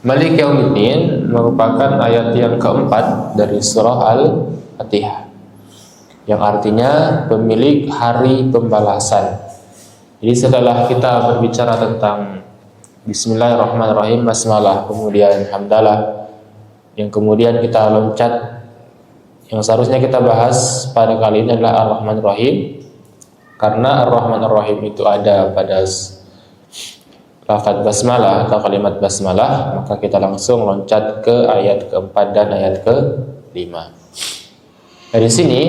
Malik Yaumiddin merupakan ayat yang keempat dari surah Al-Fatihah, yang artinya pemilik hari pembalasan. Jadi setelah kita berbicara tentang Bismillahirrahmanirrahim, basmalah, kemudian hamdalah, yang kemudian kita loncat, yang seharusnya kita bahas pada kali ini adalah Ar-Rahmanir-Rahim, karena Ar-Rahmanir-Rahim itu ada pada lafaz basmalah atau kalimat basmalah, maka kita langsung loncat ke ayat keempat dan ayat kelima. Dari sini,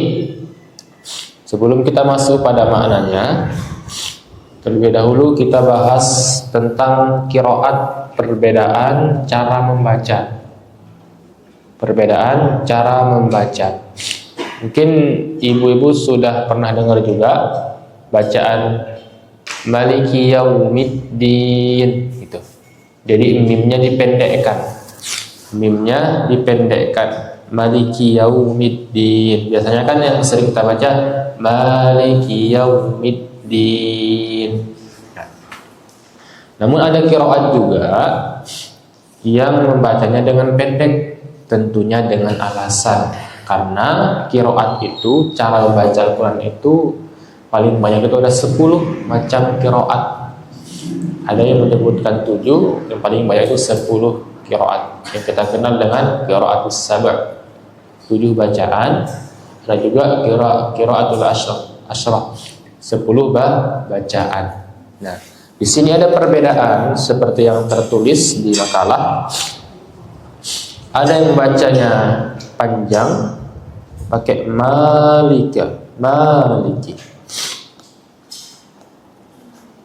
sebelum kita masuk pada maknanya, terlebih dahulu kita bahas tentang qiraat, perbedaan cara membaca. Perbedaan cara membaca. Mungkin ibu-ibu sudah pernah dengar juga bacaan Maliki Yaumiddin gitu. Jadi mimnya dipendekkan. Mimnya dipendekkan. Maliki Yaumiddin. Biasanya kan yang sering kita baca Maliki Yaumiddin. Namun ada qiraat juga yang membacanya dengan pendek, tentunya dengan alasan. Karena qiraat itu, cara membaca Al-Quran itu paling banyak itu ada 10 macam qiraat. Ada yang menyebutkan 7, yang paling banyak itu 10 qiraat yang kita kenal dengan qiraatus sab', 7 bacaan. Ada juga qiraatul asyrah, 10 bacaan. Nah, di sini ada perbedaan seperti yang tertulis di makalah. Ada yang bacanya panjang pakai maliki.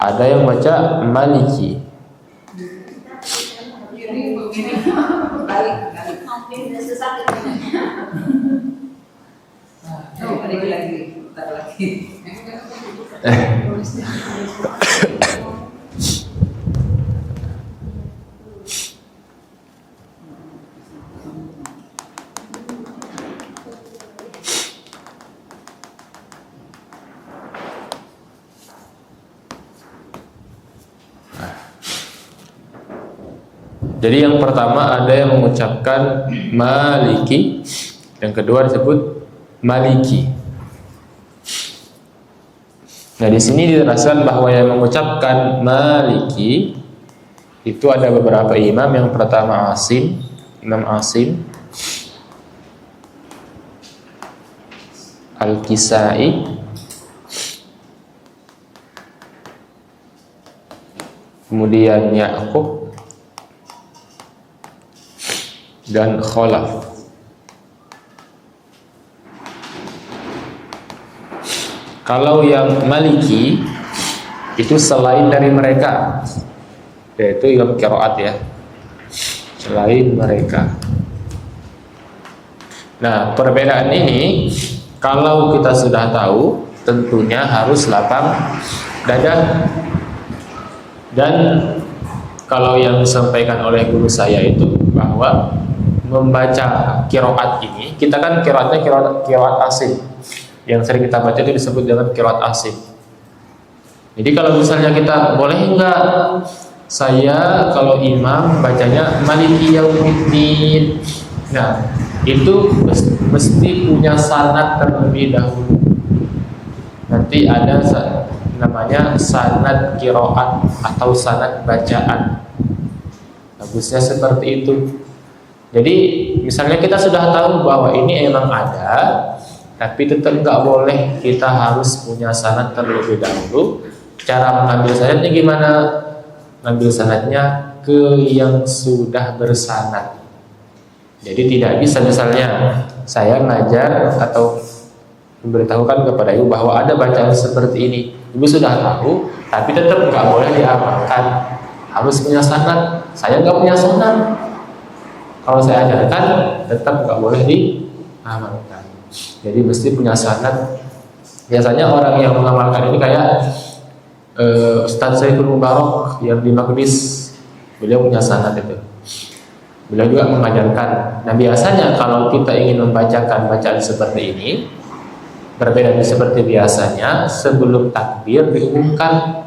Ada yang baca maliki. Jadi yang pertama ada yang mengucapkan maliki, yang kedua disebut maliki. Nah, di sini dijelaskan bahwa yang mengucapkan maliki itu ada beberapa imam. Yang pertama Imam Asim, Al-Kisai, kemudian Ya'qub dan Khalaf. Kalau yang maliki itu selain dari mereka, yaitu imam qiraat ya, selain mereka. Nah, perbedaan ini kalau kita sudah tahu, tentunya harus lapang dada. Dan kalau yang disampaikan oleh guru saya itu bahwa membaca qiraat ini, kita kan qiraatnya qiraat asim. Yang sering kita baca itu disebut dengan qiraat asim. Jadi kalau misalnya kita, boleh enggak saya kalau imam bacanya Maliki Yaumiddin. Nah, itu mesti punya sanad terlebih dahulu. Nanti ada namanya sanad qiraat atau sanad bacaan. Bagusnya seperti itu. Jadi misalnya kita sudah tahu bahwa ini emang ada, tapi tetap nggak boleh kita harus punya sanad terlebih dahulu. Cara mengambil sanadnya gimana? Mengambil sanadnya ke yang sudah bersanad. Jadi tidak bisa misalnya saya ngajar atau memberitahukan kepada ibu bahwa ada bacaan seperti ini. Ibu sudah tahu, tapi tetap nggak boleh diamalkan. Harus punya sanad. Saya nggak punya sanad. Kalau saya ajarkan, tetap nggak boleh diamalkan. Jadi mesti punya sanad. Biasanya orang yang mengamalkan ini kayak Ustadz Saiful Mubarak yang di Maqdis, beliau punya sanad itu. Beliau juga mengajarkan. Nah, biasanya kalau kita ingin membacakan bacaan seperti ini, berbeda seperti biasanya, sebelum takbir diumumkan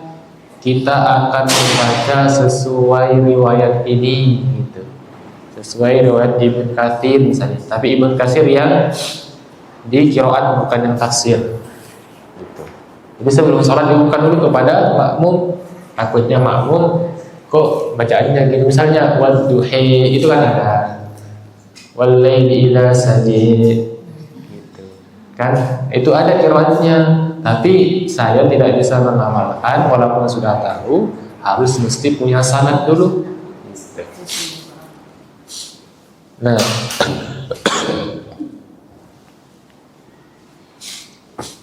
kita akan membaca sesuai riwayat ini gitu. sesuai riwayat Ibn Katsir misalnya. Tapi Ibn Katsir yang di qiraat bukan yang tafsir. Gitu. Jadi sebelum sholat dibuka dulu kepada makmum, takutnya makmum kok bacaannya gitu, misalnya wal duhi itu kan ada wal laili idza sajid gitu kan, itu ada qiraatnya, tapi saya tidak bisa mengamalkan walaupun sudah tahu, harus mesti punya sanad dulu gitu. Nah,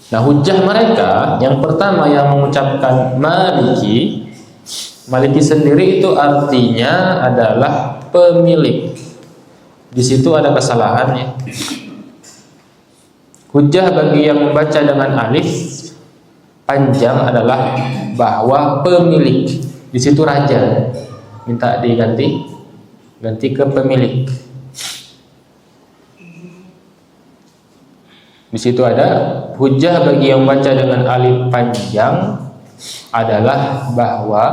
nah, hujjah mereka yang pertama yang mengucapkan Maliki, Maliki sendiri itu artinya adalah pemilik. Di situ ada kesalahannya. Hujjah bagi yang membaca dengan alif panjang adalah bahwa pemilik. Di situ raja, minta diganti, ganti ke pemilik. Di situ ada hujjah bagi yang baca dengan alif panjang adalah bahwa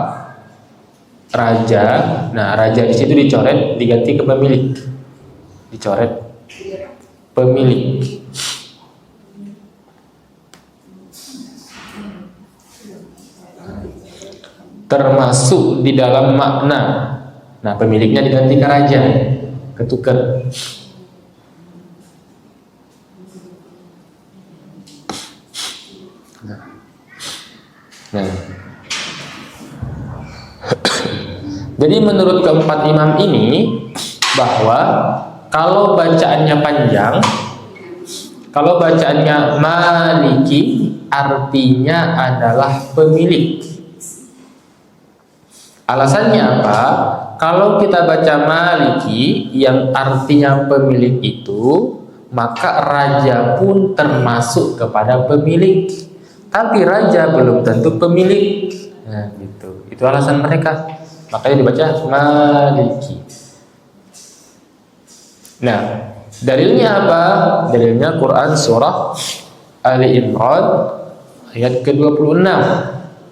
raja. Nah, raja di situ dicoret, diganti ke pemilik. Dicoret pemilik. Termasuk di dalam makna. Nah, pemiliknya diganti ke raja, ketukar. Nah. Jadi menurut keempat imam ini bahwa kalau bacaannya panjang, kalau bacaannya Maliki artinya adalah pemilik. Alasannya apa? Kalau kita baca Maliki yang artinya pemilik itu, maka raja pun termasuk kepada pemilik. Tapi raja belum tentu pemilik. Nah, gitu. Itu alasan mereka. Makanya dibaca Maliki. Nah, dalilnya apa? Dalilnya Quran surah Ali Imran ayat ke-26.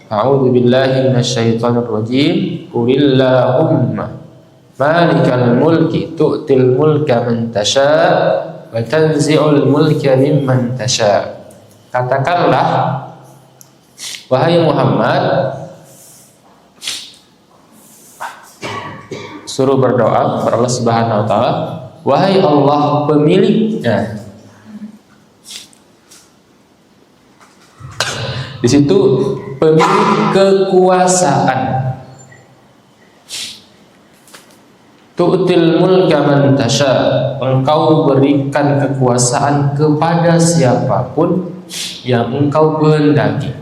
A'udzu billahi minasyaitonir rajim. Qulillahumma malikal mulki tu'til mulka man tasha' wa tanzi'ul mulka mimman tasha'. Katakanlah, wahai Muhammad, suruh berdoa kepada Allah Subhanahu wa taala, wahai Allah pemiliknya. Di situ pemilik kekuasaan. Tu'til mulka man tasha', engkau berikan kekuasaan kepada siapapun yang engkau kehendaki.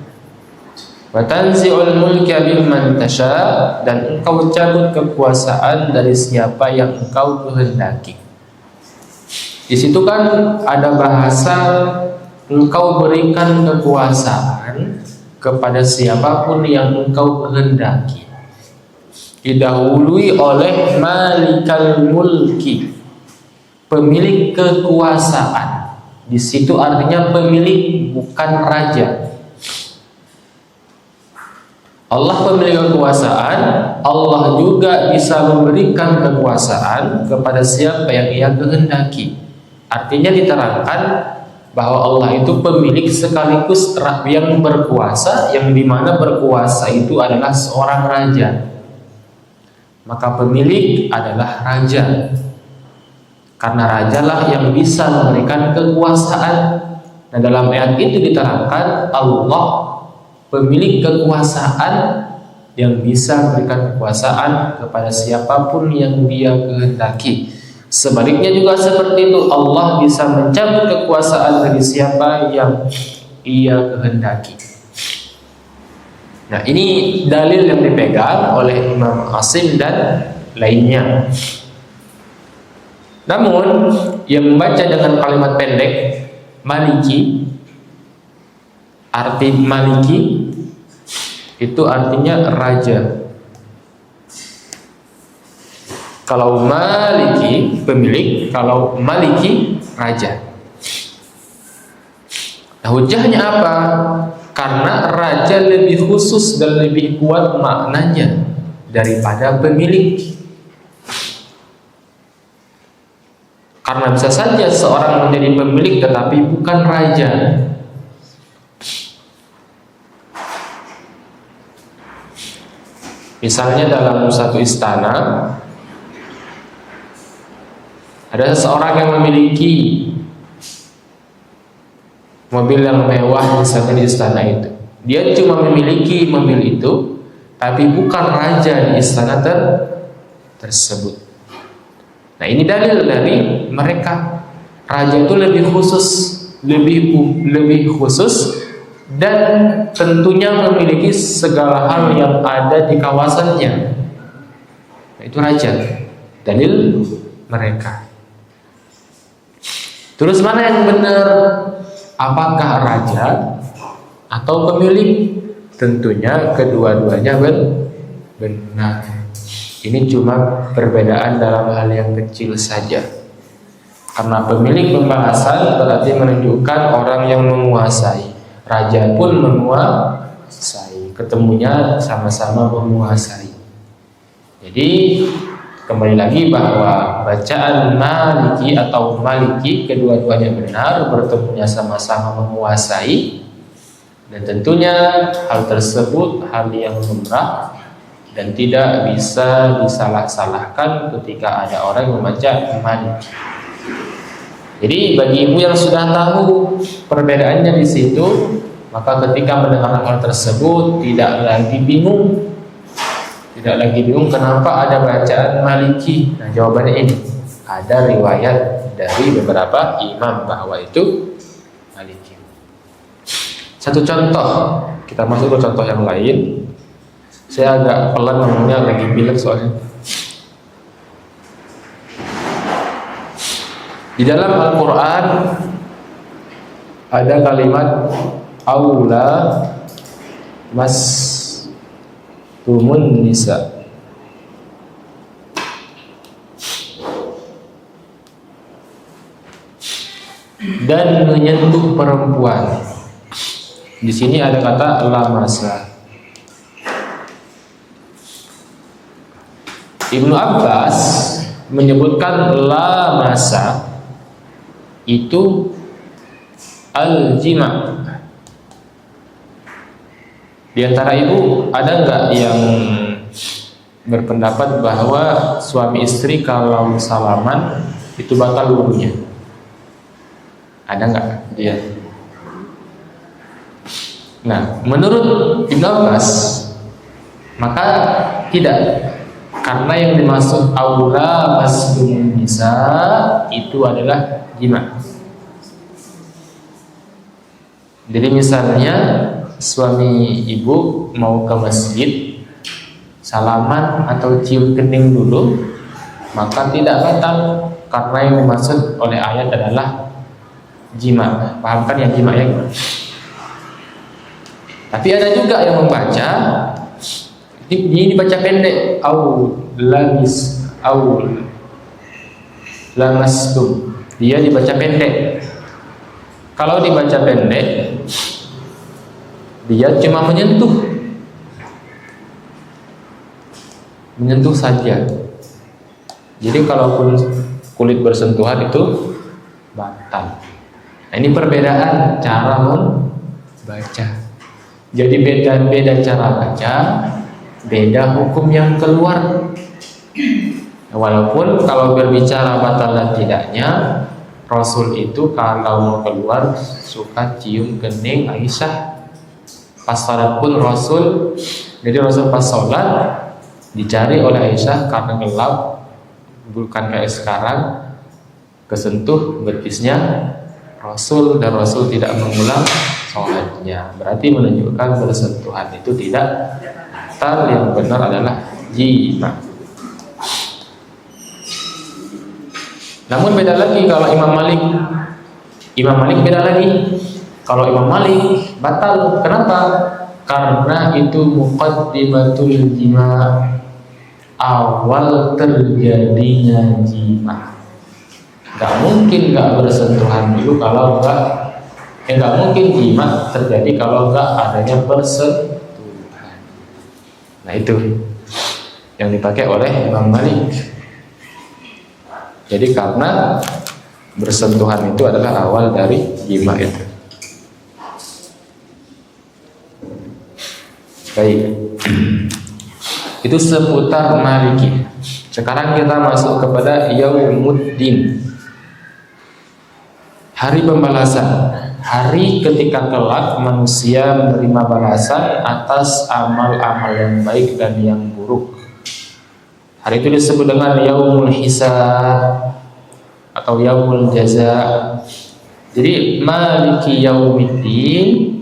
Wa tanzi'ul mulka mimman tasha', dan engkau cabut kekuasaan dari siapa yang engkau kehendaki. Di situ kan ada bahasa engkau berikan kekuasaan kepada siapapun yang engkau kehendaki. Didahului oleh malikal mulki, pemilik kekuasaan. Di situ artinya pemilik, bukan raja. Allah pemilik kekuasaan, Allah juga bisa memberikan kekuasaan kepada siapa yang Ia kehendaki. Artinya diterangkan bahwa Allah itu pemilik sekaligus yang berkuasa, yang dimana berkuasa itu adalah seorang raja. Maka pemilik adalah raja, karena rajalah yang bisa memberikan kekuasaan. Nah, dalam ayat itu diterangkan Allah pemilik kekuasaan yang bisa memberikan kekuasaan kepada siapapun yang Dia kehendaki. Sebaliknya juga seperti itu, Allah bisa mencabut kekuasaan dari siapa yang Ia kehendaki. Nah, ini dalil yang dipegang oleh Imam Asim dan lainnya. Namun yang membaca dengan kalimat pendek Maliki, arti Maliki itu artinya raja. Kalau Maliki pemilik, kalau Maliki raja. Nah, hujahnya apa? Karena raja lebih khusus dan lebih kuat maknanya daripada pemilik. Karena bisa saja seorang menjadi pemilik tetapi bukan raja. Misalnya dalam satu istana ada seseorang yang memiliki mobil yang mewah misalnya di istana itu. Dia cuma memiliki mobil itu, tapi bukan raja di istana tersebut. Nah, ini dalil dari mereka. Raja itu lebih khusus dan tentunya memiliki segala hal yang ada di kawasannya. Nah, itu raja. Dalil mereka. Terus mana yang benar? Apakah raja atau pemilik? Tentunya kedua-duanya benar. Ini cuma perbedaan dalam hal yang kecil saja. Karena pemilik pembahasan berarti menunjukkan orang yang menguasai. Raja pun menguasai. Ketemunya sama-sama menguasai. Jadi kembali lagi bahwa bacaan Maliki atau Maliki kedua-duanya benar, bertemunya sama-sama menguasai, dan tentunya hal tersebut hal yang lumrah dan tidak bisa disalah-salahkan ketika ada orang yang membaca Maliki. Jadi bagi ibu yang sudah tahu perbedaannya di situ, maka ketika mendengar hal tersebut tidak lagi bingung kenapa ada bacaan Maliki. Nah, jawabannya ini, ada riwayat dari beberapa imam bahwa itu Maliki. Satu contoh, kita masuk ke contoh yang lain. Saya agak pelan ngomongnya, lagi pilek soalnya. Di dalam Al-Quran ada kalimat aula mas tumun nisa. Dan menyentuh perempuan. Di sini ada kata lamasa. Ibnu Abbas menyebutkan lamasa itu al-jima'. Di antara ibu ada nggak yang berpendapat bahwa suami istri kalau salaman itu batal wudunya? Ada nggak dia? Nah, menurut Ibnu Abbas maka tidak, karena yang dimaksud aula masdum nisa itu adalah jima'. Jadi misalnya suami ibu mau ke masjid, salaman atau cium kening dulu, maka tidak batal, karena yang dimaksud oleh ayat adalah jima'. Paham kan yang jima' ya? Tapi ada juga yang membaca ini dibaca pendek, lamastum. Dia dibaca pendek. Kalau dibaca pendek, dia cuma menyentuh saja. Jadi kalaupun kulit bersentuhan itu batal. Nah, ini perbedaan cara membaca. Jadi beda cara baca, beda hukum yang keluar. Walaupun kalau berbicara batal dan tidaknya, Rasul itu kalau mau keluar suka cium kening Aisyah. Pas salat pun Rasul, jadi Rasul pas sholat dicari oleh Aisyah karena gelap, bukan kayak sekarang kesentuh betisnya Rasul, dan Rasul tidak mengulang sholatnya. Berarti menunjukkan bersentuhan itu tidak batal, yang benar adalah jima'. Namun beda lagi kalau Imam Malik beda lagi. Kalau Imam Malik batal. Kenapa? Karena itu muqaddimatul jima', awal terjadinya jima'. Gak mungkin gak bersentuhan dulu kalau gak mungkin jima' terjadi kalau gak adanya bersentuhan. Nah, itu yang dipakai oleh Imam Malik. Jadi karena bersentuhan itu adalah awal dari jima itu. Baik, itu seputar Maliki. Sekarang kita masuk kepada Yaumuddin, hari pembalasan, hari ketika kelak manusia menerima balasan atas amal-amal yang baik dan yang buruk. Hari itu disebut dengan Yaumul Hisab atau Yaumul Jaza. Jadi Maliki Yaumiddin,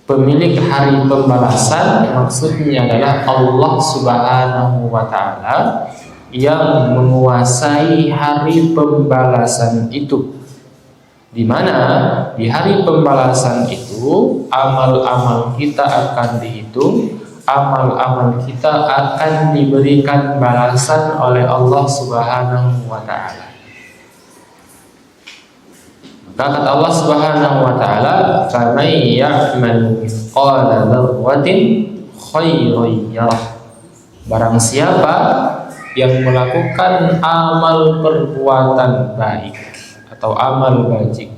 pemilik hari pembalasan, maksudnya adalah Allah Subhanahu wa Ta'ala yang menguasai hari pembalasan itu, di mana di hari pembalasan itu amal-amal kita akan dihitung, amal-amal kita akan diberikan balasan oleh Allah Subhanahu wa Ta'ala. Kata Allah Subhanahu wa Ta'ala, "Faman ya'mal mithqala dzarratin khairan yarah." Barang siapa yang melakukan amal perbuatan baik atau amal bajik,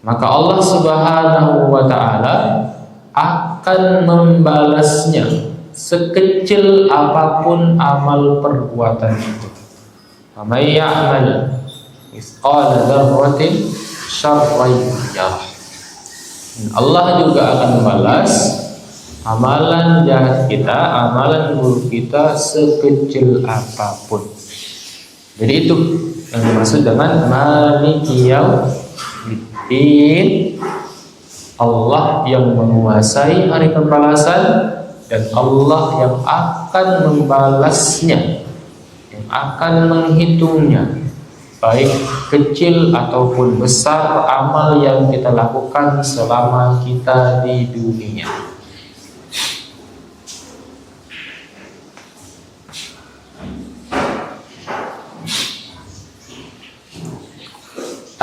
maka Allah Subhanahu wa Ta'ala akan membalasnya sekecil apapun amal perbuatan itu. Faman ya'mal mithqala dzarratin syarran yarah. Allah juga akan membalas amalan jahat kita, amalan buruk kita sekecil apapun. Jadi itu yang dimaksud dengan Maliki Yaumiddin, Allah yang menguasai hari pembalasan dan Allah yang akan membalasnya, yang akan menghitungnya, baik kecil ataupun besar amal yang kita lakukan selama kita di dunia.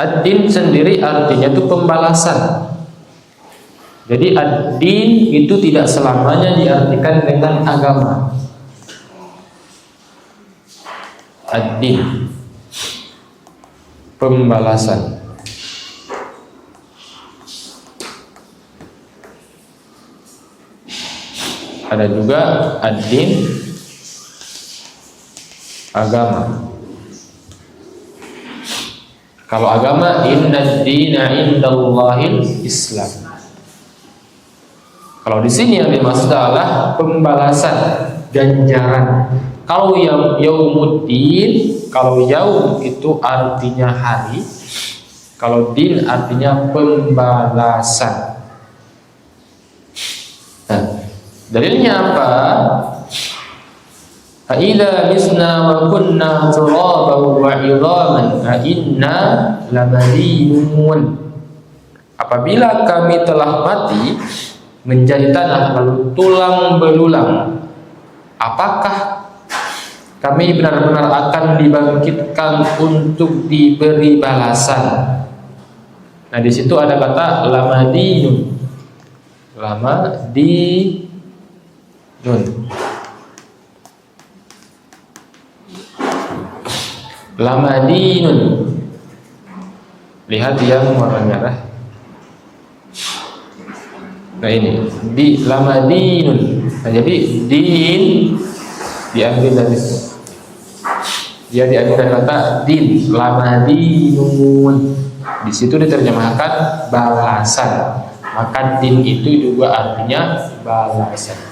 Ad-din sendiri artinya itu pembalasan. Jadi ad-din itu tidak selamanya diartikan dengan agama. Ad-din, pembalasan. Ada juga ad-din, agama. Kalau agama, innad dina indallahil Islam. Kalau di sini yang dimaksud adalah pembalasan, ganjaran. Kalau yaumuddin, kalau yaum itu artinya hari, kalau din artinya pembalasan. Nah, dalilnya apa? Fa'idza misna wa kunna turaban wa 'idhaman a inna lamadinun. Apabila kami telah mati menjadi tanah lalu tulang belulang, apakah kami benar-benar akan dibangkitkan untuk diberi balasan? Nah, di situ ada kata lamadinun. Lamadinun. Lihat yang warna merah. Nah ini di lamadinun. Nah, jadi din diambil dari kata din, lamadinun. Di situ diterjemahkan balasan. Maka din itu juga artinya balasan.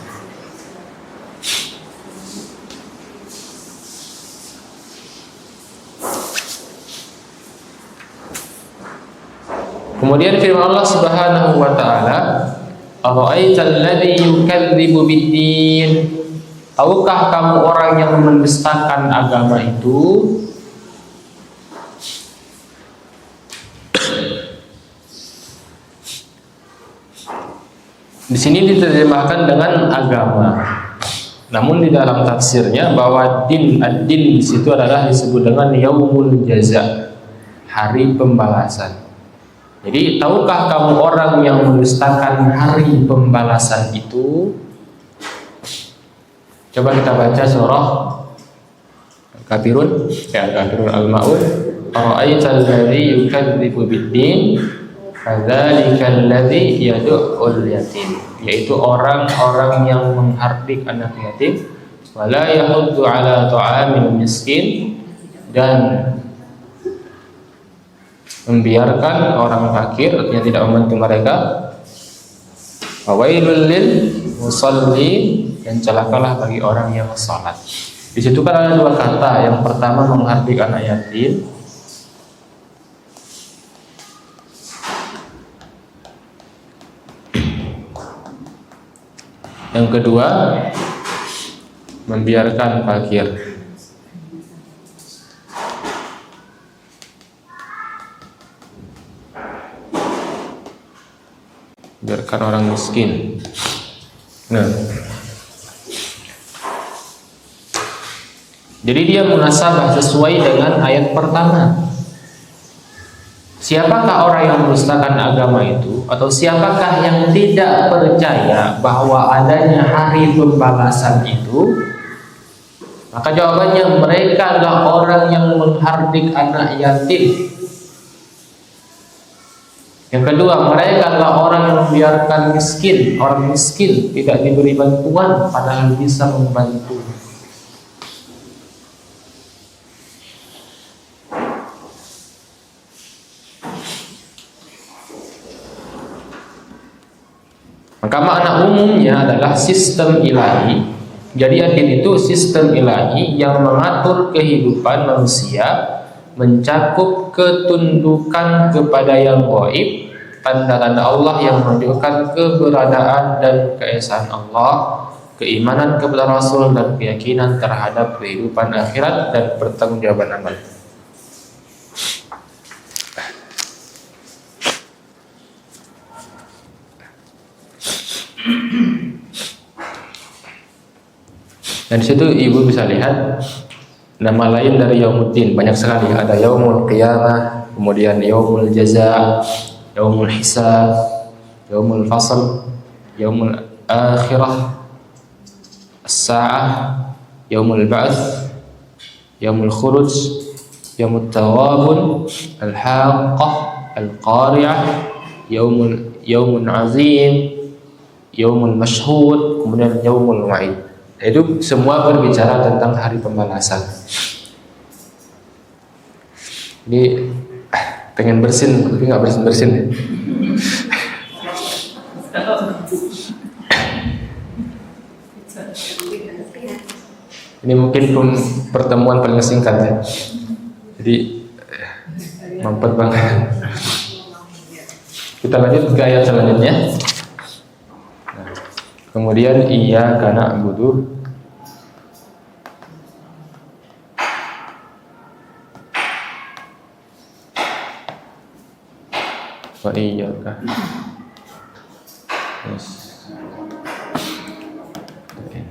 Kemudian firman Allah Subhanahu wa Ta'ala, "Ara'aital ladzi yukadzibu bid-din." Tahukah kamu orang yang mendustakan agama itu? Di sini diterjemahkan dengan agama. Namun di dalam tafsirnya bahwa din, ad-din di situ adalah disebut dengan yaumul jaza, hari pembalasan. Jadi tahukah kamu orang yang mendustakan hari pembalasan itu? Coba kita baca surah kafirun, ya kafirun al-maun. Ara'aital ladzi yukadzibu bid-din, fadzalikal ladzi yad'ul yatim, yaitu orang-orang yang menghardik anak yatim, wala yahuddu ala ta'amil miskin, dan membiarkan orang fakir yang tidak membantu mereka. Fawailul lil musallin, dan celakalah bagi orang yang salat. Di situ kan ada dua kata. Yang pertama menghardik anak yatim, yang kedua membiarkan fakir. Biarkan orang miskin. Nah, jadi dia munasabah sesuai dengan ayat pertama. Siapakah orang yang mendustakan agama itu, atau siapakah yang tidak percaya bahwa adanya hari pembalasan itu? Maka jawabannya, mereka adalah orang yang menghardik anak yatim. Yang kedua, mereka adalah orang yang membiarkan miskin. Orang miskin tidak diberi bantuan padahal bisa membantu. Maka makna umumnya adalah sistem ilahi. Jadi adil itu sistem ilahi yang mengatur kehidupan manusia, mencakup ketundukan kepada yang gaib, tanda-tanda Allah yang menunjukkan keberadaan dan keesaan Allah, keimanan kepada Rasul, dan keyakinan terhadap kehidupan akhirat dan pertanggungjawaban amal. Dan di situ ibu bisa lihat nama lain dari Yaumuddin banyak sekali. Ada Yaumul Qiyamah, kemudian Yaumul Jaza, Yaumul Hisab, Yaumul Fasl, Yaumul Akhirah, As-Sa'ah, Yaumul Ba'ts, Yaumul Khuruj, Yaumul Tawabun, Al-Haqqah, Al-Qari'ah, Yaumul Azim, Yaumul Mashhud, kemudian Yaumul Wa'id. Itu semua berbicara tentang hari pembalasan. Ini pengen bersin tapi nggak bersin. Ini mungkin pertemuan paling singkat ya. Jadi mampet banget. Kita lanjut ke ayat selanjutnya. Kemudian iyyaka na'budu wa iyyaka. Yes. Okay.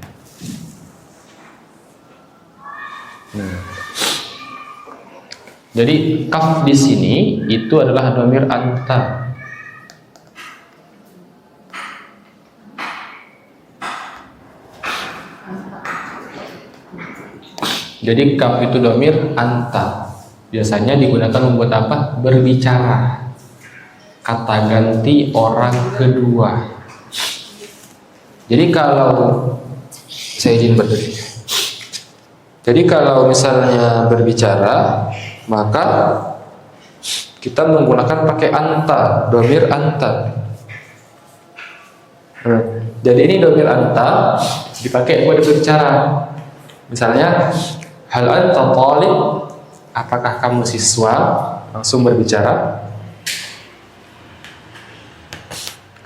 Jadi kaf di sini itu adalah dhamir anta. Jadi kaf itu dhamir anta. Biasanya digunakan membuat apa? Berbicara. Kata ganti orang kedua. Jadi kalau saya izin berdiri. Jadi kalau misalnya berbicara, maka kita menggunakan pakai anta, dhamir anta. Jadi ini dhamir anta dipakai buat berbicara. Misalnya, hal anta talib, apakah kamu siswa? Langsung berbicara.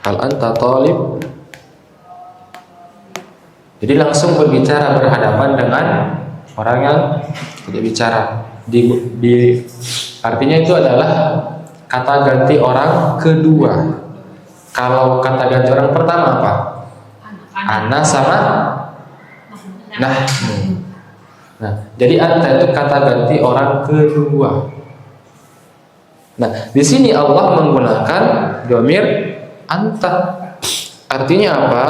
Hal anta talib. Jadi langsung berbicara berhadapan dengan orang yang tidak bicara. Artinya itu adalah kata ganti orang kedua. Kalau kata ganti orang pertama apa? Ana sama nah. Nah, jadi anta itu kata ganti orang kedua. Nah, di sini Allah menggunakan dhamir anta. Artinya apa?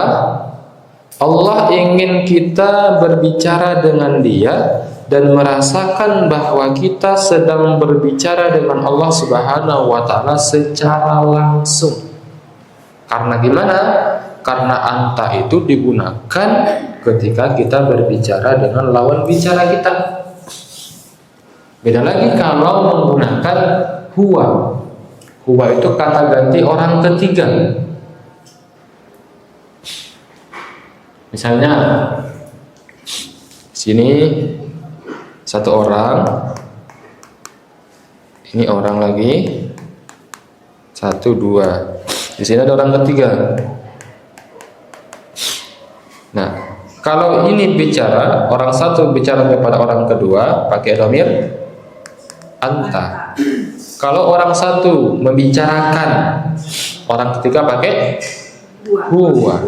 Allah ingin kita berbicara dengan Dia dan merasakan bahwa kita sedang berbicara dengan Allah Subhanahu wa taala secara langsung. Karena gimana? Karena anta itu digunakan ketika kita berbicara dengan lawan bicara kita. Beda lagi kalau menggunakan huwa. Huwa itu kata ganti orang ketiga. Misalnya sini satu orang, ini orang lagi, satu dua. Di sini ada orang ketiga. Nah, kalau ini bicara, orang satu bicara kepada orang kedua pakai dhamir anta. Kalau orang satu membicarakan, orang ketiga pakai huwa.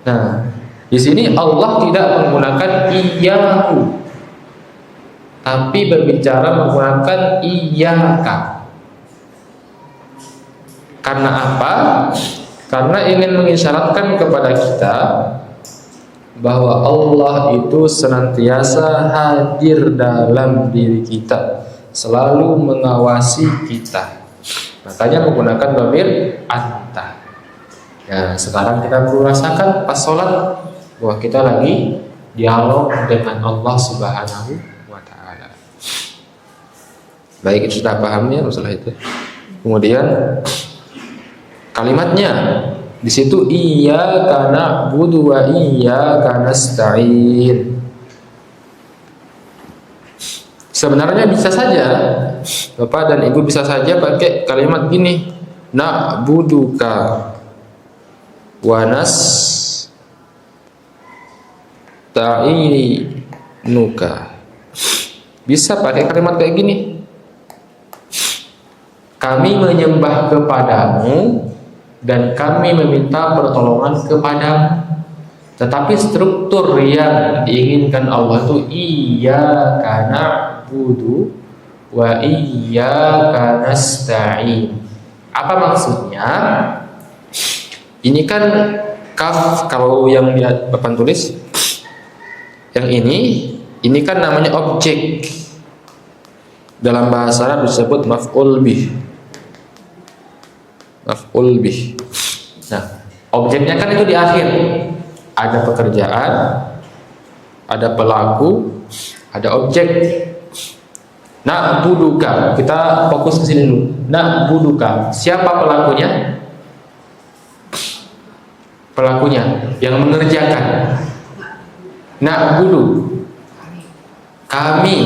Nah, di sini Allah tidak menggunakan iyyahu, tapi berbicara menggunakan iyyaka. Karena apa? Karena ingin mengisyaratkan kepada kita bahwa Allah itu senantiasa hadir dalam diri kita, selalu mengawasi kita. Makanya menggunakan dhamir anta. Ya, sekarang kita perlu rasakan pas sholat bahwa kita lagi dialog dengan Allah Subhanahu wa taala. Baik, itu sudah paham ya masalah itu. Kemudian kalimatnya di situ iyyaka na'budu wa iyyaka nasta'in. Sebenarnya bisa saja Bapak dan Ibu bisa saja pakai kalimat gini, na'buduka wa nasta'inuka. Bisa pakai kalimat kayak gini, kami menyembah kepadamu dan kami meminta pertolongan kepadamu. Tetapi struktur yang diinginkan Allah itu iyyaka na'budu wa iyyaka nasta'in. Apa maksudnya? Ini kan kaf, kalau yang Bapak tulis yang ini kan namanya objek. Dalam bahasa Arab disebut maf'ul bih. Maf'ul bih. Nah, objeknya kan itu di akhir. Ada pekerjaan, ada pelaku, ada objek. Na'buduka, kita fokus ke sini dulu. Na'buduka, siapa pelakunya? Pelakunya yang mengerjakan. Na'budu, kami.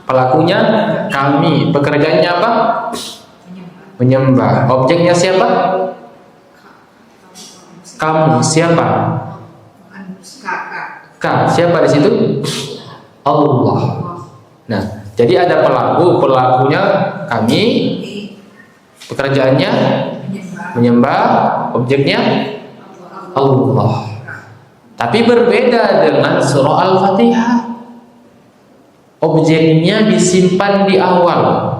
Pelakunya kami. Pekerjaannya apa? Menyembah. Objeknya siapa? Kamu. Siapa? Siapa di situ? Allah. Nah, jadi ada pelaku, pelakunya kami, pekerjaannya menyembah, objeknya Allah. Tapi berbeda dengan surah Al-Fatihah. Objeknya disimpan di awal.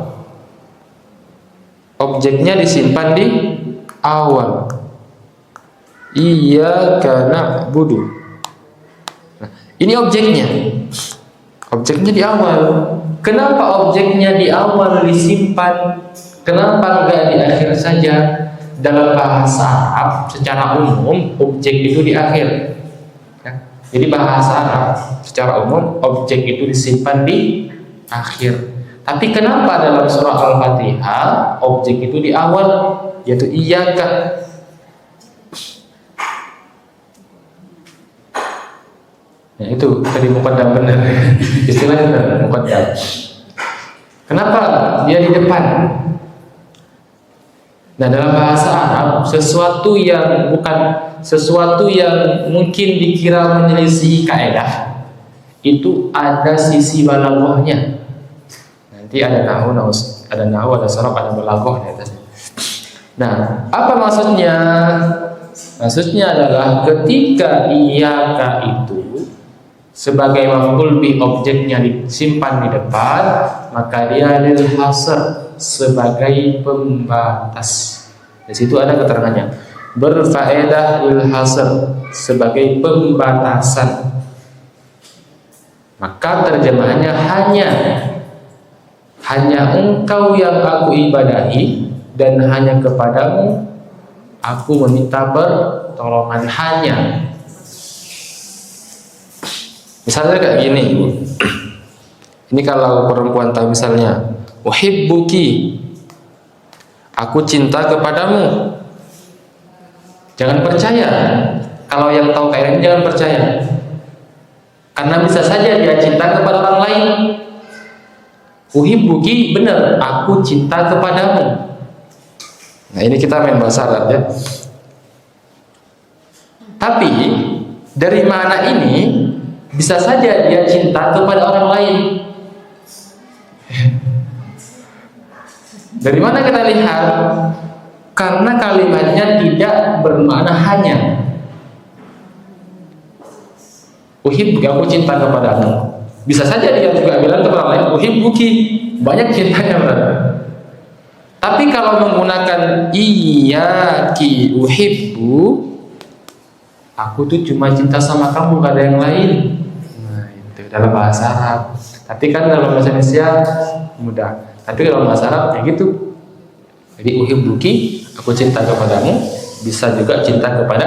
Objeknya disimpan di awal. Iyyaka na'budu. Nah, ini objeknya. Objeknya di awal. Kenapa objeknya di awal disimpan? Kenapa enggak di akhir saja? Dalam bahasa Arab secara umum objek itu di akhir. Jadi bahasa Arab secara umum objek itu disimpan di akhir. Tapi kenapa dalam surah Al-Fatihah objek itu di awal, yaitu iyyaka? Ya itu tadi muqaddam benar. Istilahnya benar, muqaddam. Kenapa dia di depan? Nah, dalam bahasa Arab sesuatu yang mungkin dikira menyelisihi kaidah itu ada sisi balaghahnya. Nanti ada nahwu, ada saraf, ada balaghah di atasnya. Nah, apa maksudnya? Maksudnya adalah ketika iyyaka itu sebagai maf'ul bi, objeknya disimpan di depan, maka dia lil hasr, sebagai pembatas. Di situ ada keterangannya. berfaedah lil hasr, sebagai pembatasan. Maka terjemahannya hanya engkau yang aku ibadahi dan hanya kepadamu aku meminta pertolongan. Hanya, misalnya kayak gini, ini kalau perempuan tahu misalnya, uhibbuki, aku cinta kepadamu, jangan percaya. Kalau yang tahu kayak ini jangan percaya, karena bisa saja dia cinta kepada orang lain. Uhibbuki, benar, aku cinta kepadamu. Nah, ini kita main bahasa Arab ya. Tapi dari mana ini bisa saja dia cinta kepada orang lain. Dari mana kita lihat? Karena kalimatnya tidak bermakna hanya. Uhibbuki, aku cinta kepadamu. Bisa saja dia juga bilang kepada orang lain, uhibbuki, banyak cintanya berarti. Tapi kalau menggunakan iyyaki uhibbu, aku tuh cuma cinta sama kamu, gak ada yang lain. Nah, itu dalam bahasa Arab. Tapi kan dalam bahasa Indonesia mudah. Tapi dalam bahasa Arab kayak gitu. Jadi uhibbuki, aku cinta kepadamu, bisa juga cinta kepada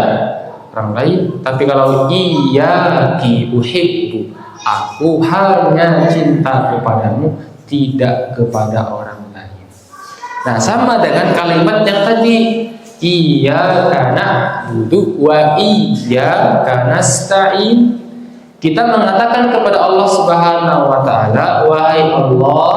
orang lain. Tapi kalau iyyaki uhibbu, aku hanya cinta kepadamu, tidak kepada orang lain. Nah, sama dengan kalimat yang tadi, iyyaka na'budu wa iyyaka nasta'in. Kita mengatakan kepada Allah Subhanahu wa taala, wahai Allah,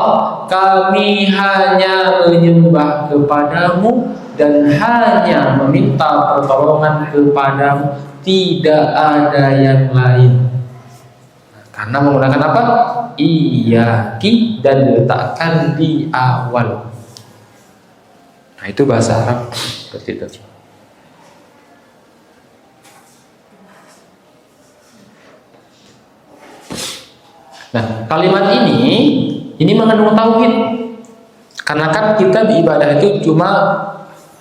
kami hanya menyembah kepadamu dan hanya meminta pertolongan kepadamu, tidak ada yang lain. Karena menggunakan apa? Iyyaki, dan diletakkan di awal. Nah, itu bahasa Arab seperti itu. Nah, kalimat ini mengandung tauhid. Karena kan kita beribadah itu cuma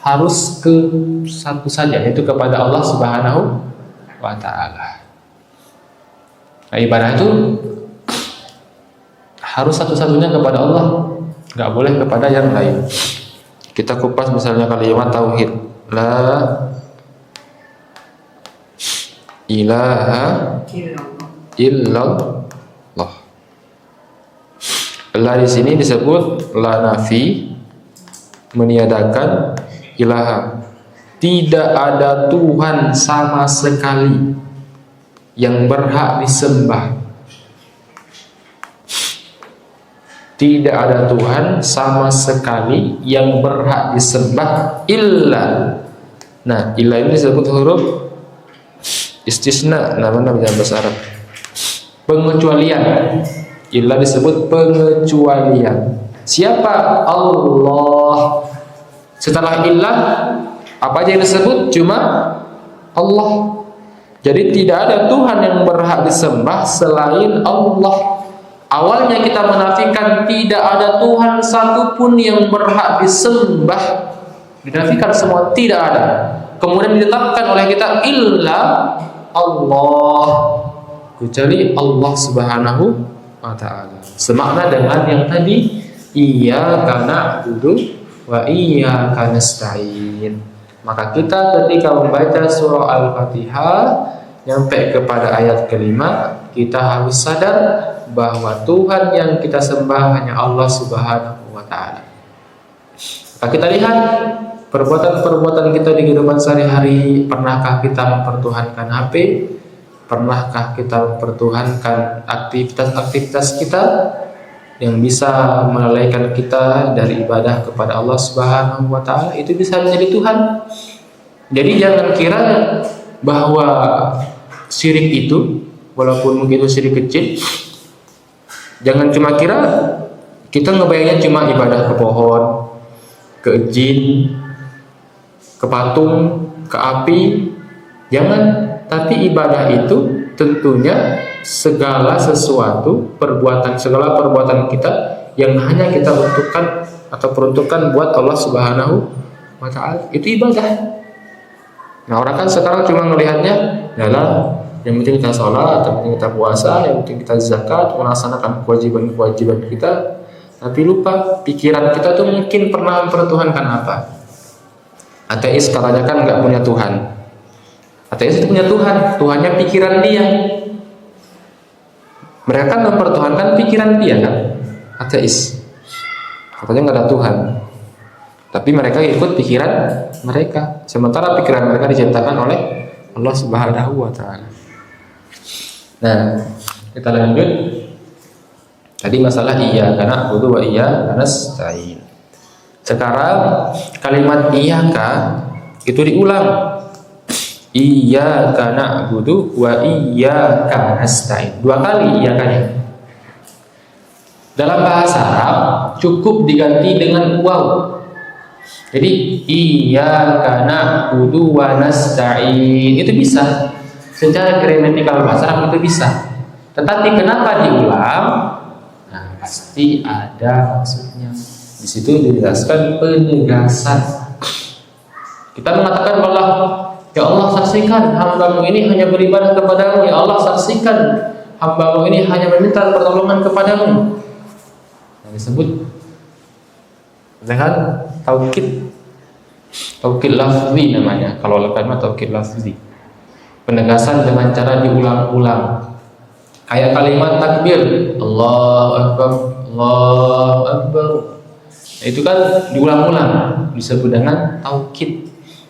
harus ke satu saja, yaitu kepada Allah Subhanahu wa taala. Nah, ibadah itu harus satu-satunya kepada Allah, nggak boleh kepada yang lain. Kita kupas misalnya kalimat tauhid, la ilaha illallah. La di sini disebut la nafi, meniadakan, ilaha, tidak ada Tuhan sama sekali yang berhak disembah. Tidak ada Tuhan sama sekali yang berhak disembah illa. Nah, illa ini disebut huruf istisna, namanya bahasa Arab. Pengecualian. Illa disebut pengecualian. Siapa? Allah. Setelah illa, apa aja yang disebut? Cuma Allah. Jadi tidak ada Tuhan yang berhak disembah selain Allah. Awalnya kita menafikan tidak ada Tuhan satupun yang berhak disembah, dinafikan semua, tidak ada. Kemudian ditetapkan oleh kita illa Allah, kecuali Allah Subhanahu wa taala. Semakna dengan yang tadi, iyyaka na'budu wa iyyaka nasta'in. Maka kita ketika membaca surah Al-Fatihah sampai kepada ayat kelima, kita harus sadar bahwa Tuhan yang kita sembah hanya Allah Subhanahu wa taala. Maka kita lihat perbuatan-perbuatan kita di kehidupan sehari-hari. Pernahkah kita mempertuhankan HP? Pernahkah kita mempertuhankan aktivitas-aktivitas kita yang bisa melalaikan kita dari ibadah kepada Allah Subhanahu wa taala? Itu bisa menjadi Tuhan. Jadi jangan kira bahwa syirik itu, walaupun mungkin itu syirik kecil, jangan cuma kira kita ngebayangnya cuma ibadah ke pohon, ke jin, ke patung, ke api. Jangan. Tapi ibadah itu tentunya segala sesuatu, segala perbuatan kita yang hanya kita untukkan atau peruntukkan buat Allah Subhanahu wa taala, itu ibadah. Nah, orang kan sekarang cuma melihatnya adalah yang penting kita sholat, yang penting kita puasa, yang penting kita zakat, melaksanakan kewajiban-kewajiban kita, tapi lupa pikiran kita tuh mungkin pernah mempertuhankan apa. Ateis katanya kan nggak punya Tuhan. Ateis itu punya Tuhan, Tuhannya pikiran dia. Mereka kan mempertuhankan pikiran dia kan, ateis. Katanya nggak ada Tuhan, tapi mereka ikut pikiran mereka. Sementara pikiran mereka diciptakan oleh Allah Subhanahu wa Ta'ala. Nah, kita lanjut. Tadi masalah iya karena butuh wa iya karena nasta'in. Sekarang kalimat iyyaka itu diulang. Iyyaka na'budu wa iyyaka nasta'in. 2 kali iyyakanya. Dalam bahasa Arab cukup diganti dengan waw. Jadi iyyaka na'budu wa nasta'in itu bisa. Secara gramatikal bahasa Arab itu bisa. Tetapi kenapa diulang? Nah, pasti ada maksudnya. Di situ dijelaskan penegasan. Kita mengatakan bahwa ya Allah, saksikan hamba-Mu ini hanya beribadah kepadamu. Ya Allah, saksikan hamba-Mu ini hanya meminta pertolongan kepadamu. Yang disebut dengan taukid lafzi namanya. Kalau kalimat taukid lafzi, penegasan dengan cara diulang-ulang. Kayak kalimat takbir, Allahu Akbar, Allahu Akbar. Itu kan diulang-ulang, disebut dengan taukid.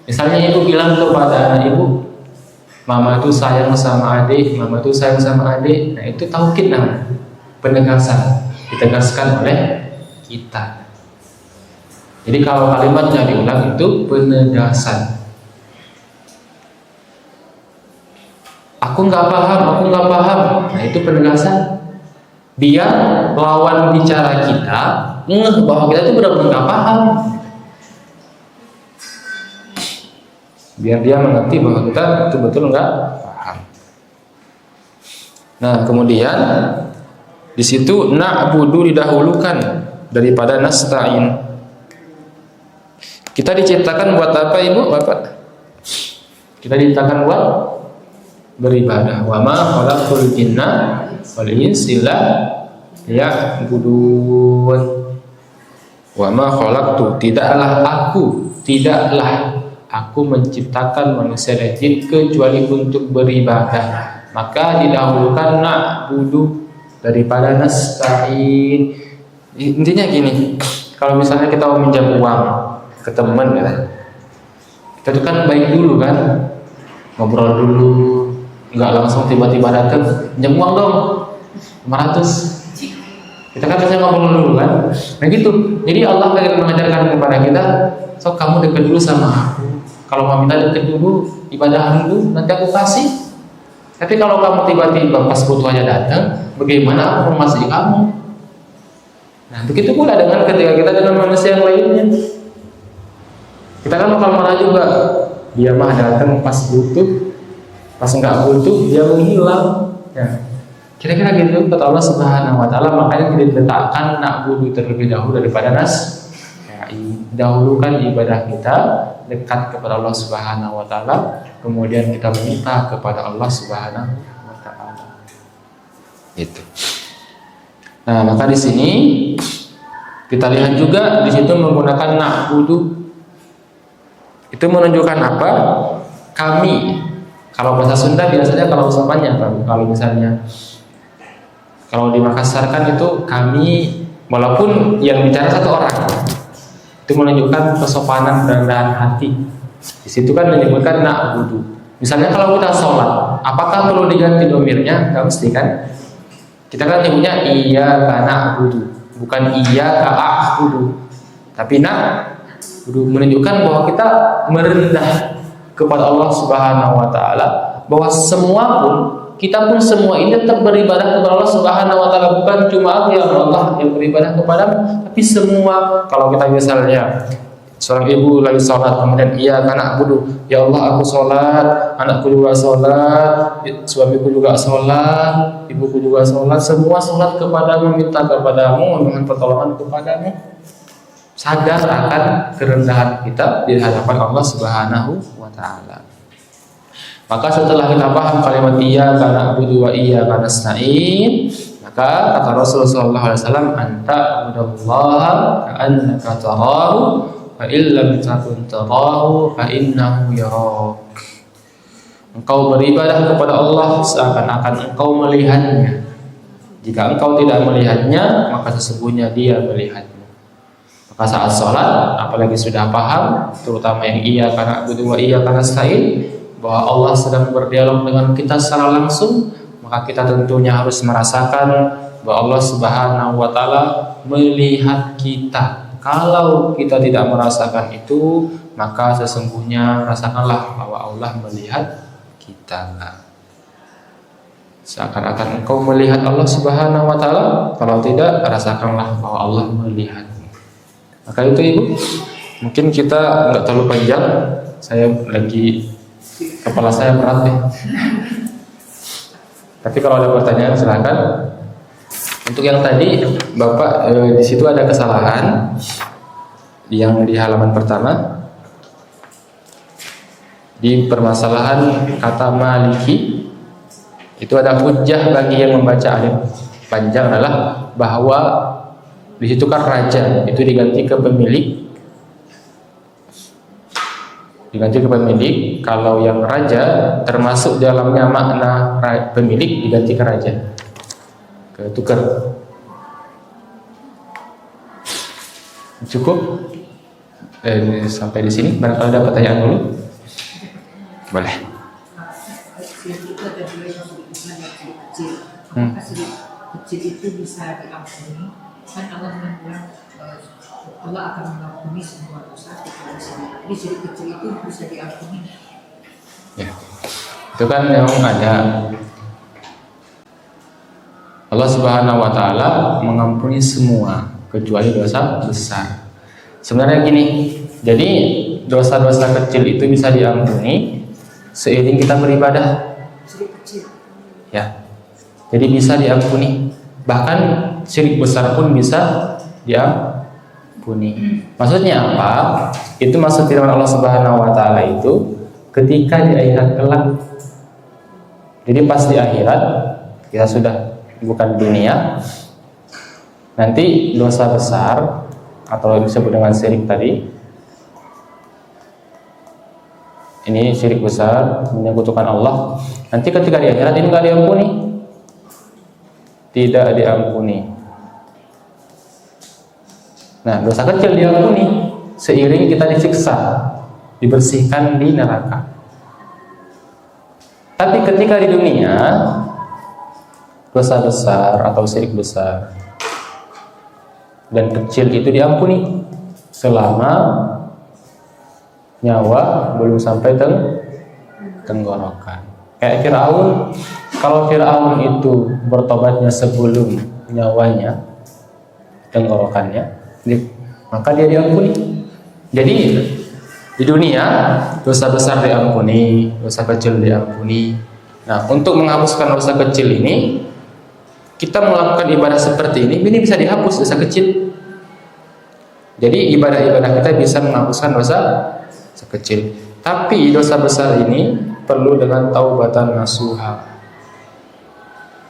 Misalnya ibu bilang kepada anak ibu, mama itu sayang sama adik, mama itu sayang sama adik. Nah, itu taukid namanya, penegasan, ditegaskan oleh kita. Jadi kalau kalimatnya diulang itu penegasan. Aku nggak paham. Nah, itu penegasan. Biar lawan bicara kita bahwa kita itu benar-benar nggak paham. Biar dia mengerti bahwa kita betul-betul nggak paham. Nah, kemudian di situ na'budu didahulukan daripada nasta'in. Kita diciptakan buat apa, Ibu, Bapak? Kita diciptakan buat beribadah. Wa ma khalaqtul jinna wal insa illa liya'budun. Wa ma khalaqtu, tidaklah aku menciptakan manusia dan jin kecuali untuk beribadah. Maka didahulukan na'budu daripada nasta'in. Intinya gini, kalau misalnya kita mau minjam uang ke teman ya, kita tuh kan baik dulu kan, ngobrol dulu, nggak langsung tiba-tiba datang pinjam uang dong 500. Kita kan biasanya ngobrol dulu kan. Nah gitu. Jadi Allah pengen mengajarkan kepada kita, so kamu dekat dulu sama aku. Kalau mau minta dekat dulu, ibadah dulu, nanti aku kasih. Tapi kalau kamu tiba-tiba pas butuh aja datang, bagaimana aku mengasihi kamu? Nah begitu pula dengan ketika kita dengan manusia yang lainnya. Kita kan bakal marah juga. Dia mah datang pas butuh, pas nggak butuh dia menghilang. Ya. Kira-kira gitu kata Allah Subhanahu wa Ta'ala. Makanya kita diletakkan na'budu terlebih dahulu daripada nas. Ya, dahulukan ibadah kita dekat kepada Allah Subhanahu wa Ta'ala, kemudian kita meminta kepada Allah Subhanahu wa Ta'ala. Gitu. Nah, maka di sini kita lihat juga di situ menggunakan na'budu. Itu menunjukkan apa? Kami. Kalau bahasa Sunda biasanya kalau usapannya, kalau misalnya kalau di Makassar kan itu kami, walaupun yang bicara satu orang, itu menunjukkan kesopanan dan rendahan hati. Di situ kan menyebutkan na'budu. Misalnya kalau kita sholat, apakah perlu diganti domirnya? Nggak mesti kan? Kita kan nyebutnya iyyaka na'budu, bukan iyyaka a'budu. Tapi menunjukkan bahwa kita merendah kepada Allah Subhanahu wa Ta'ala, bahwa kita pun semua ini tetap beribadah kepada Allah Subhanahu wa Ta'ala, bukan cuma aku yang Allah yang beribadah kepada-Mu, tapi semua. Kalau kita misalnya seorang ibu lagi sholat, kemudian iyyaka na'budu, ya Allah aku sholat, anakku juga sholat, suamiku juga sholat, ibuku juga sholat, semua sholat kepada-Mu, minta kepada-Mu, mohon pertolongan kepada-Mu. Sadar akan kerendahan kita di hadapan Allah Subhanahu wa Ta'ala. Maka setelah kita paham kalimat iyyaka na'budu wa iyyaka nasta'in, maka kata Rasulullah sallallahu alaihi wasallam, anta abudallaha ka'annaka tarahu fa illam takun tarahu fa innahu yarak. Engkau beribadah kepada Allah seakan-akan engkau melihatnya. Jika engkau tidak melihatnya, maka sesungguhnya Dia melihatmu. Maka saat sholat, apalagi sudah paham, terutama yang iyyaka na'budu wa iyyaka nasta'in, bahwa Allah sedang berdialog dengan kita secara langsung, maka kita tentunya harus merasakan bahwa Allah Subhanahu wa taala melihat kita. Kalau kita tidak merasakan itu, maka sesungguhnya rasakanlah bahwa Allah melihat kita. Seakan-akan engkau melihat Allah Subhanahu wa taala, kalau tidak, rasakanlah bahwa Allah melihat. Maka itu Ibu, mungkin kita nggak terlalu panjang. Saya lagi, kepala saya berat nih. Tapi kalau ada pertanyaan silakan. Untuk yang tadi Bapak di situ ada kesalahan yang di halaman pertama, di permasalahan kata maliki itu ada hujjah bagi yang membaca alif panjang adalah bahwa di situ kan raja itu diganti ke pemilik, kalau yang raja termasuk dalamnya makna pemilik diganti ke raja, ketukar. Cukup sampai di sini. Barangkali ada pertanyaan dulu, boleh. Kecil itu bisa diampuni, kan Allah bilang Allah akan mengampuni semua dosa kecuali syirik. Jadi syirik kecil itu bisa diampuni. Ya, itu kan yang ada. Allah Subhanahu wa taala mengampuni semua kecuali dosa besar. Sebenarnya gini, jadi dosa-dosa kecil itu bisa diampuni seiring kita beribadah. Syirik kecil. Ya. Jadi bisa diampuni. Bahkan syirik besar pun bisa diampuni. Maksudnya apa? Itu maksud firman Allah Subhanahu wa taala itu ketika di akhirat kelak. Jadi pas di akhirat kita sudah bukan dunia, nanti dosa besar atau disebut dengan syirik tadi, ini syirik besar menyekutukan Allah, nanti ketika di akhirat ini nggak diampuni, tidak diampuni. Nah, dosa kecil diampuni seiring kita disiksa, dibersihkan di neraka. Tapi ketika di dunia dosa besar atau syirik besar dan kecil itu diampuni selama nyawa belum sampai tenggorokan. Kayak Fir'aun, kalau Fir'aun itu bertobatnya sebelum nyawanya tenggorokannya, maka dia diampuni. Jadi di dunia dosa besar diampuni, dosa kecil diampuni. Nah, untuk menghapuskan dosa kecil ini, kita melakukan ibadah seperti ini bisa dihapus dosa kecil. Jadi ibadah-ibadah kita bisa menghapuskan dosa kecil. Tapi dosa besar ini perlu dengan taubatan nasuha.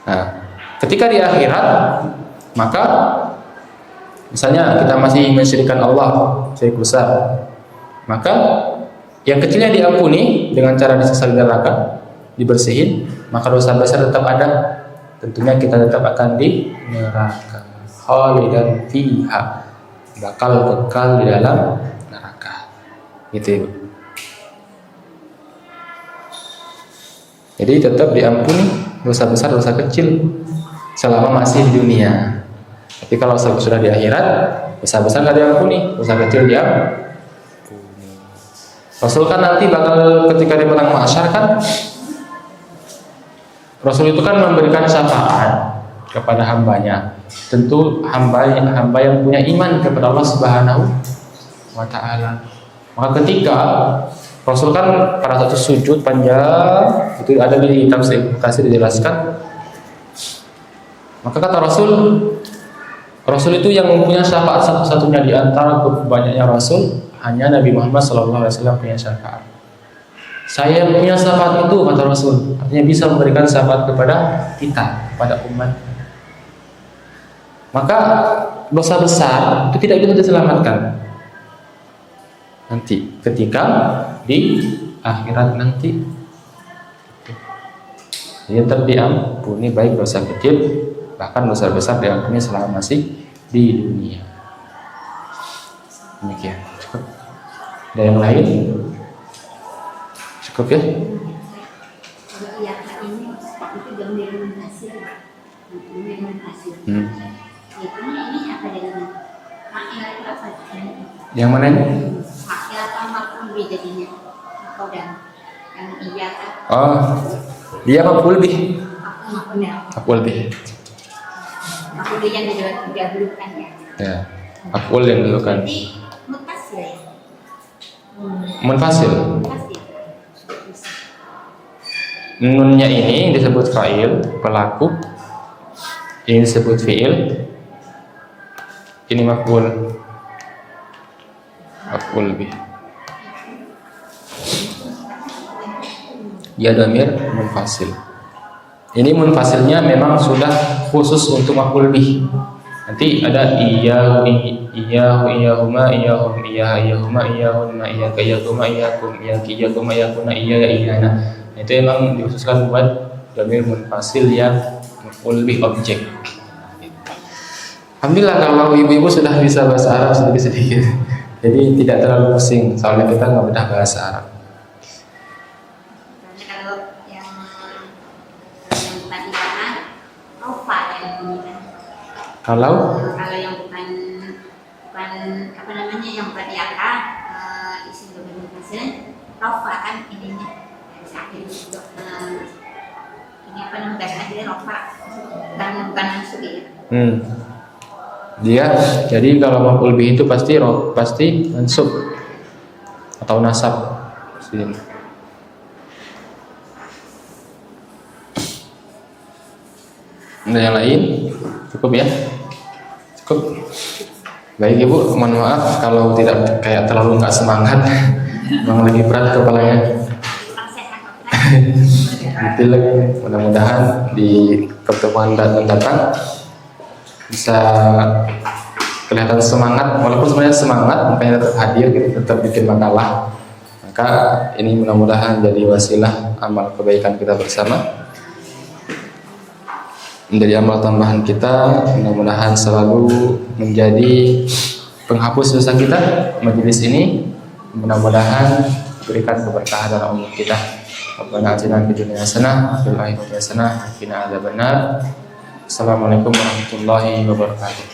Nah, ketika di akhirat, maka misalnya kita masih mensyirikkan Allah, syirik besar, maka yang kecilnya diampuni dengan cara disiksa di neraka, dibersihin, maka dosa besar tetap ada. Tentunya kita tetap akan di neraka, khalidan fiha, bakal kekal di dalam neraka. Gitu. Jadi tetap diampuni dosa besar, dosa kecil selama masih di dunia. Tapi kalau sudah di akhirat, dosa besar nggak diampuni, dosa kecil diampuni. Rasul kan nanti bakal ketika di padang mahsyar kan, Rasul itu kan memberikan syafaat kepada hambanya. Tentu hamba yang punya iman kepada Allah Subhanahu wa taala. Maka ketika Rasul kan pada satu sujud panjang, itu ada di tafsir kasih dijelaskan. Maka kata Rasul itu yang mempunyai syafaat satu-satunya di antara banyaknya Rasul, hanya Nabi Muhammad SAW punya syafaat. Saya punya syafaat itu, kata Rasul. Artinya bisa memberikan syafaat kepada kita, kepada umat. Maka dosa besar itu tidak bisa diselamatkan nanti ketika di akhirat nanti. Yang terdiampuni baik dosa kecil, bahkan dosa besar diampuni selama masih di dunia. Demikian. Cukup. Ada yang lain? Cukup ya? Kalau yang ini itu gambaran hasil, gambaran hasil. Itu ini apa dengan hakil itu apa? Yang mana ini? Hakil apa makhluk jadinya? Atau dan yang iya kan? Oh, dia maf'ul bih. Makhluknya. Maf'ul bih. Makhluk yang didahulukan ya. Ya, maf'ul yang didahulukan. Jadi mutasil ya. Munfasil. Pasti. Nunnya ini disebut fa'il, pelaku. Ini disebut fi'il. Ini maf'ul. Maf'ul bih. Ya dhamir munfasil. Ini munfasilnya memang sudah khusus untuk maf'ul bih. Nanti ada iyahu, iyahuma, iyahum, iyahuma, iyahunna, iyaka, iyakuma, iyakum, iyaki, iyakuma, iyakuna, iyana. Itu emang dikhususkan buat dhamir munfasil yang maf'ul bih objek. Alhamdulillah kalau ibu-ibu sudah bisa bahasa Arab sedikit-sedikit. Jadi tidak terlalu pusing soalnya kita nggak bedah bahasa Arab. Kalau yang tadi kan Rofa yang bunyikan. Kalau Yang bukan apa namanya yang bukan yaka isi gambaran hasil Rofa kan ininya dari akhir itu ini apa namanya dari akhirnya Rofa dan bukan masuk ya. Dia jadi kalau maf'ul bih itu pasti mansub atau nasab. Ada yang lain? Cukup ya? Cukup. Baik Ibu, mohon maaf kalau tidak kayak terlalu nggak semangat. Memang lagi berat kepalanya. Dipilih. Mudah-mudahan di pertemuan datang bisa kelihatan semangat, walaupun sebenarnya semangat makanya tetap hadir gitu, tetap bikin makalah. Maka ini mudah-mudahan jadi wasilah amal kebaikan kita bersama, menjadi amal tambahan kita, mudah-mudahan selalu menjadi penghapus dosa kita. Majelis ini mudah-mudahan berikan keberkahan dalam umur kita. Rabbana atina fid dunya hasanah wa fil akhirati hasanah wa qina adzabannar. Assalamualaikum warahmatullahi wabarakatuh.